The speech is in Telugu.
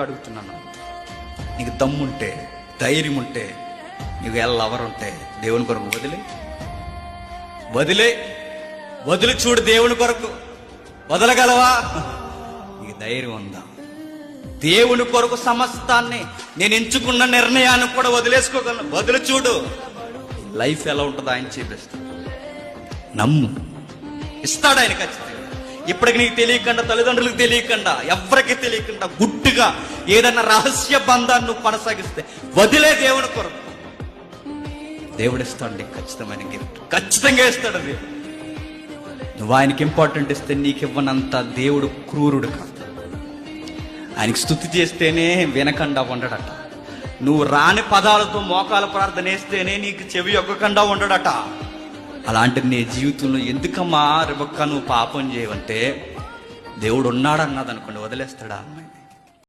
అడుగుతున్నాను, నీకు దమ్ముంటే, ధైర్యం ఉంటే, నీకు ఎల్లవరుంటే దేవుని కొరకు వదిలి చూడు. దేవుని కొరకు వదలగలవా? నీకు ధైర్యం ఉందా? దేవుని కొరకు సమస్తాన్ని, నేను ఎంచుకున్న నిర్ణయాన్ని కూడా వదిలేసుకోగలను. వదిలి చూడు, లైఫ్ ఎలా ఉంటుందో ఆయన చూపిస్తాడు. నమ్ము, ఇస్తాడు ఆయన ఖచ్చితంగా. ఇప్పటికి నీకు తెలియకుండా, తల్లిదండ్రులకు తెలియకుండా, ఎవరికి తెలియకుండా గుట్టుగా ఏదన్నా రహస్య బంధాన్ని నువ్వు కొనసాగిస్తే వదిలే దేవుని కొరకు, దేవుడు ఇస్తాడు నీకు ఖచ్చితమైన గిఫ్ట్. ఖచ్చితంగా ఇస్తాడు. అది నువ్వు ఆయనకి ఇంపార్టెంట్ ఇస్తే నీకు ఇవ్వనంత దేవుడు క్రూరుడు కాదు. ఆయనకి స్తుతి చేస్తేనే వినకుండా ఉండడట. నువ్వు రాని పదాలతో మోకాల ప్రార్థన వేస్తేనే నీకు చెవి ఒక్కకుండా ఉండడట. అలాంటి నీ జీవితంలో ఎందుకమ్మా రెబెక్కా నువ్వు పాపం చేయవంటే, దేవుడు ఉన్నాడు అన్నది అనుకోండి, వదిలేస్తాడా?